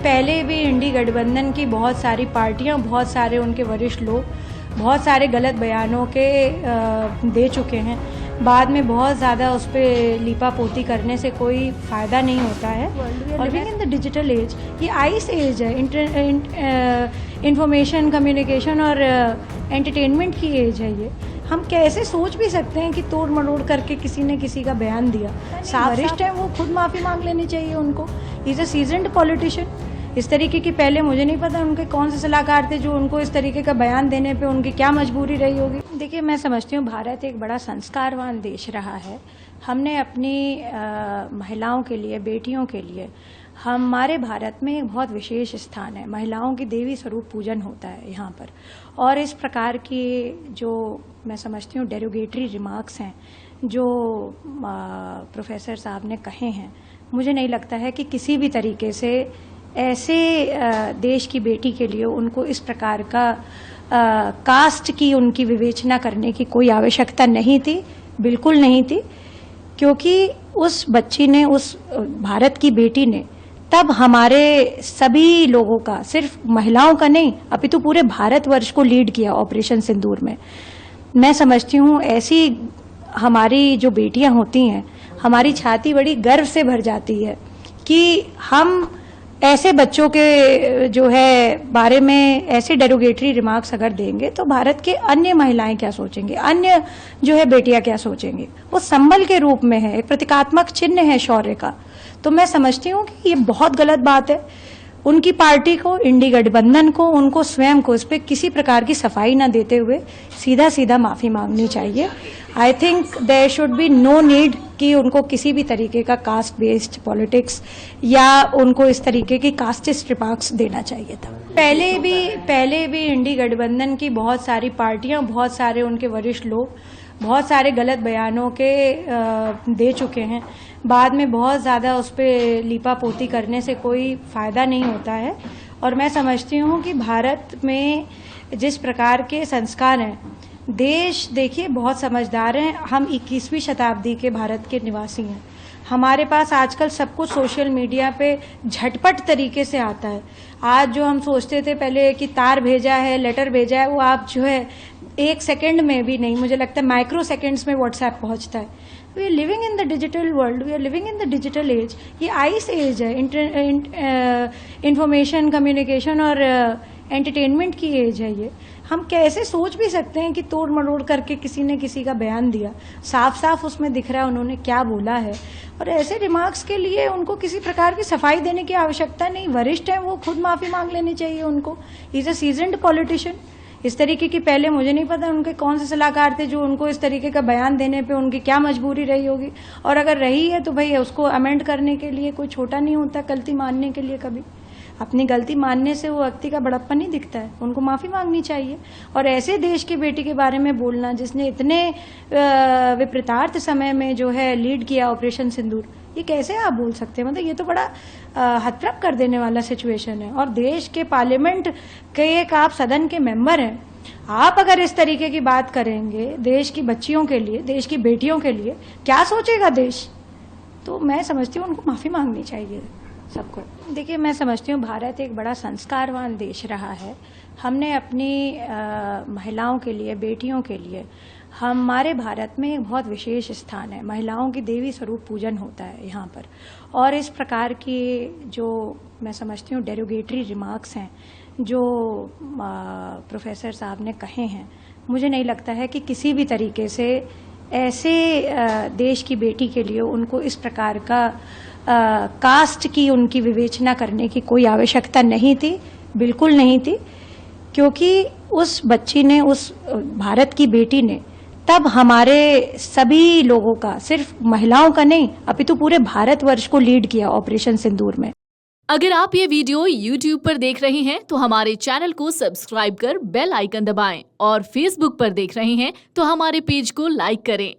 पहले भी इंडी गठबंधन की बहुत सारी पार्टियां, बहुत सारे उनके वरिष्ठ लोग बहुत सारे गलत बयानों के दे चुके हैं। बाद में बहुत ज़्यादा उस पर लीपापोती करने से कोई फ़ायदा नहीं होता है। और living in the digital age, ये आइस एज है, इंफॉर्मेशन, कम्युनिकेशन और एंटरटेनमेंट की एज है। ये हम कैसे सोच भी सकते हैं कि तोड़ मरोड़ करके किसी ने किसी का बयान दिया। वरिष्ठ है, वो खुद माफ़ी मांग लेनी चाहिए उनको। Is a seasoned politician. इस तरीके की पहले मुझे नहीं पता उनके कौन से सलाहकार थे जो उनको इस तरीके का बयान देने पे उनकी क्या मजबूरी रही होगी। देखिए, मैं समझती हूँ भारत एक बड़ा संस्कारवान देश रहा है। हमने अपनी महिलाओं के लिए, बेटियों के लिए, हमारे भारत में एक बहुत विशेष स्थान है। महिलाओं की देवी स्वरूप पूजन होता है यहाँ पर। और इस प्रकार की जो मैं समझती हूँ डेरोगेटरी रिमार्क्स हैं जो प्रोफेसर साहब ने कहे हैं, मुझे नहीं लगता है कि किसी भी तरीके से ऐसे देश की बेटी के लिए उनको इस प्रकार का कास्ट की उनकी विवेचना करने की कोई आवश्यकता नहीं थी, बिल्कुल नहीं थी। क्योंकि उस बच्ची ने, उस भारत की बेटी ने तब हमारे सभी लोगों का, सिर्फ महिलाओं का नहीं अपितु पूरे भारतवर्ष को लीड किया ऑपरेशन सिंदूर में। मैं समझती हूँ ऐसी हमारी जो बेटियां होती हैं, हमारी छाती बड़ी गर्व से भर जाती है कि हम ऐसे बच्चों के जो है बारे में ऐसे डेरोगेटरी रिमार्क्स अगर देंगे तो भारत के अन्य महिलाएं क्या सोचेंगे, अन्य जो है बेटियां क्या सोचेंगी। वो संबल के रूप में है, एक प्रतीकात्मक चिन्ह है शौर्य का। तो मैं समझती हूँ कि ये बहुत गलत बात है। उनकी पार्टी को, इंडी गठबंधन को, उनको स्वयं को इस पर किसी प्रकार की सफाई न देते हुए सीधा सीधा माफी मांगनी चाहिए। I think there should be no need कि उनको किसी भी तरीके का कास्ट बेस्ड पॉलिटिक्स या उनको इस तरीके की कास्टिस्ट रिमार्क्स देना चाहिए था। पहले भी इंडी गठबंधन की बहुत सारी पार्टियां, बहुत सारे उनके वरिष्ठ लोग बहुत सारे गलत बयानों के दे चुके हैं। बाद में बहुत ज़्यादा उस पर लीपापोती करने से कोई फ़ायदा नहीं होता है। और मैं समझती हूँ कि भारत में जिस प्रकार के संस्कार हैं, देश देखिए बहुत समझदार हैं। हम 21वीं शताब्दी के भारत के निवासी हैं। हमारे पास आजकल सब कुछ सोशल मीडिया पे झटपट तरीके से आता है। आज जो हम सोचते थे पहले कि तार भेजा है, लेटर भेजा है, वो आप जो है 1 सेकंड में भी नहीं, मुझे लगता है माइक्रो सेकंड्स में व्हाट्सएप पहुंचता है। We are living in the digital world, we are living in the digital age. ये आइस एज है, इंफॉर्मेशन, कम्युनिकेशन और एंटरटेनमेंट की एज है। ये हम कैसे सोच भी सकते हैं कि तोड़ मरोड़ करके किसी ने किसी का बयान दिया। साफ साफ उसमें दिख रहा है उन्होंने क्या बोला है। और ऐसे रिमार्क्स के लिए उनको किसी प्रकार की सफाई देने की आवश्यकता नहीं। वरिष्ठ है, वो खुद माफी मांग लेनी चाहिए उनको। Is a seasoned politician. इस तरीके की पहले मुझे नहीं पता उनके कौन से सलाहकार थे जो उनको इस तरीके का बयान देने पे उनकी क्या मजबूरी रही होगी। और अगर रही है तो भाई उसको अमेंड करने के लिए कोई छोटा नहीं होता, गलती मानने के लिए कभी। अपनी गलती मानने से वो व्यक्ति का बड़प्पन नहीं दिखता है, उनको माफ़ी मांगनी चाहिए। और ऐसे देश की बेटी के बारे में बोलना जिसने इतने विपरीतार्थ समय में जो है लीड किया ऑपरेशन सिंदूर, ये कैसे आप बोल सकते हैं? मतलब ये तो बड़ा हतप्रभ कर देने वाला सिचुएशन है। और देश के पार्लियामेंट के एक आप सदन के मेंबर हैं, आप अगर इस तरीके की बात करेंगे देश की बच्चियों के लिए, देश की बेटियों के लिए, क्या सोचेगा देश? तो मैं समझती हूँ उनको माफ़ी मांगनी चाहिए सबको। देखिए, मैं समझती हूँ भारत एक बड़ा संस्कारवान देश रहा है। हमने अपनी महिलाओं के लिए, बेटियों के लिए, हमारे भारत में एक बहुत विशेष स्थान है। महिलाओं की देवी स्वरूप पूजन होता है यहाँ पर। और इस प्रकार की जो मैं समझती हूँ डेरोगेटरी रिमार्क्स हैं जो प्रोफेसर साहब ने कहे हैं, मुझे नहीं लगता है कि किसी भी तरीके से ऐसे देश की बेटी के लिए उनको इस प्रकार का कास्ट की उनकी विवेचना करने की कोई आवश्यकता नहीं थी, बिल्कुल नहीं थी। क्योंकि उस बच्ची ने, उस भारत की बेटी ने तब हमारे सभी लोगों का, सिर्फ महिलाओं का नहीं अपितु पूरे भारतवर्ष को लीड किया ऑपरेशन सिंदूर में। अगर आप ये वीडियो YouTube पर देख रहे हैं तो हमारे चैनल को सब्सक्राइब कर बेल आइकन दबाएं, और Facebook पर देख रहे हैं तो हमारे पेज को लाइक करें।